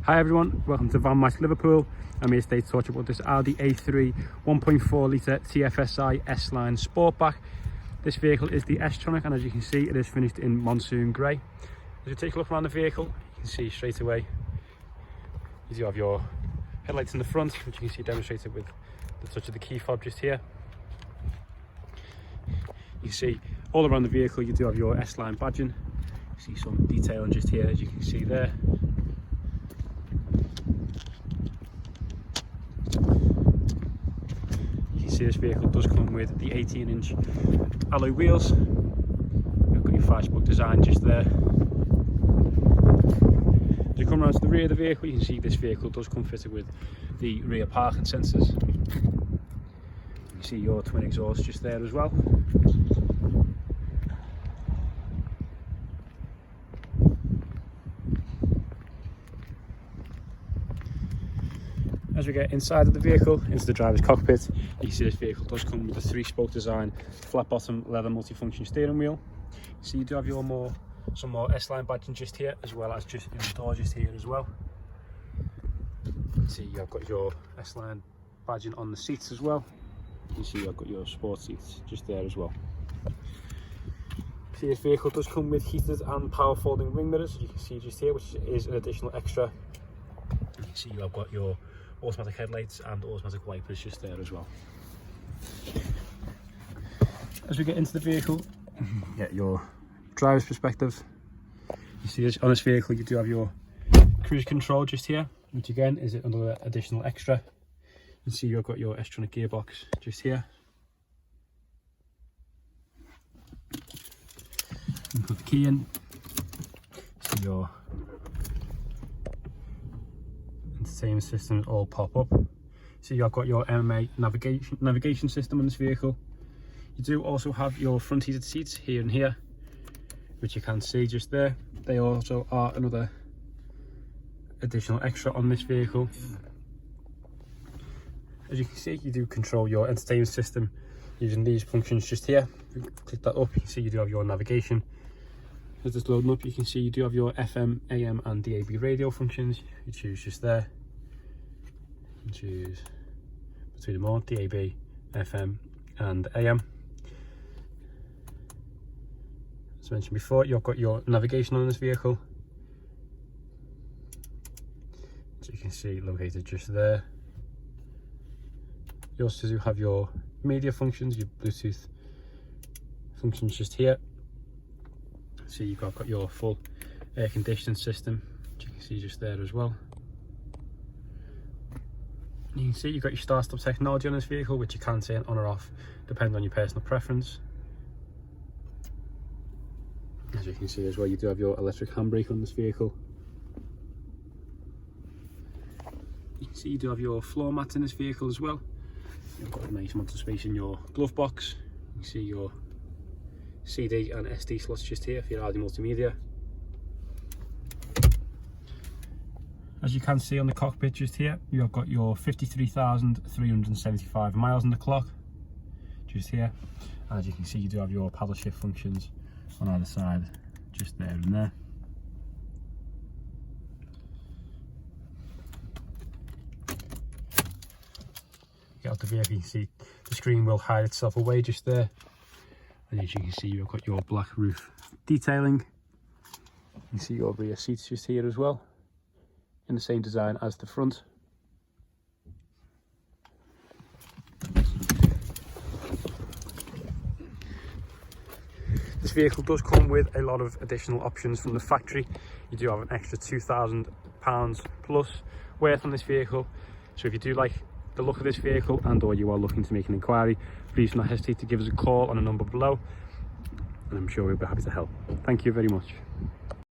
Hi everyone, welcome to Match Liverpool. I'm here today to talk about this Audi A3 1.4 litre TFSI S-Line Sportback. This vehicle is the S Tronic, and as you can see it is finished in monsoon grey. As you take a look around the vehicle, you can see straight away you do have your headlights in the front, which you can see demonstrated with the touch of the key fob just here. You can see all around the vehicle you do have your S-Line badging. You see some detailing just here, as you can see there. See, this vehicle does come with the 18-inch alloy wheels. You've got your 5-spoke design just there. As you come around to the rear of the vehicle, you can see this vehicle does come fitted with the rear parking sensors. You can see your twin exhausts just there as well. As we get inside of the vehicle, into the driver's cockpit, you see this vehicle does come with a 3-spoke design, flat bottom leather multifunction steering wheel. So you do have some more S-Line badging just here, as well as just in the door just here as well. You see you've got your S-Line badging on the seats as well. You see you've got your sport seats just there as well. See, this vehicle does come with heated and power folding wing mirrors, as you can see just here, which is an additional extra. You can see you've got your automatic headlights and automatic wipers just there as well. As we get into the vehicle, get your driver's perspective. You see this, on this vehicle you do have your cruise control just here, which again is another additional extra. You can see you've got your S Tronic gearbox just here. You put the key in, see your entertainment systems all pop up. So you've got your MMA navigation system on this vehicle. You do also have your front heated seats here and here, which you can see just there. They also are another additional extra on this vehicle. As you can see, you do control your entertainment system using these functions just here. If you click that up, you can see you do have your navigation. As it's loading up, you can see you do have your FM, AM and DAB radio functions. You choose just there. You choose between them all, DAB, FM and AM. As mentioned before, you've got your navigation on this vehicle, as you can see located just there. You also do have your media functions, your Bluetooth functions just here. So you've got your full air conditioning system, which you can see just there as well. You can see you've got your start-stop technology on this vehicle, which you can turn on or off depending on your personal preference. As you can see as well, you do have your electric handbrake on this vehicle. You can see you do have your floor mats in this vehicle as well. You've got a nice amount of space in your glove box. You can see your CD and SD slots just here for your Audi multimedia. As you can see on the cockpit just here, you've got your 53,375 miles on the clock just here. And as you can see, you do have your paddle shift functions on either side just there and there. Get out the vehicle, you can see the screen will hide itself away just there. And as you can see, you've got your black roof detailing. You can see your rear seats just here as well, in the same design as the front. This vehicle does come with a lot of additional options from the factory. You do have an extra £2,000 plus worth on this vehicle. So if you do like the look of this vehicle and or you are looking to make an inquiry, please do not hesitate to give us a call on a number below, and I'm sure we'll be happy to help. Thank you very much.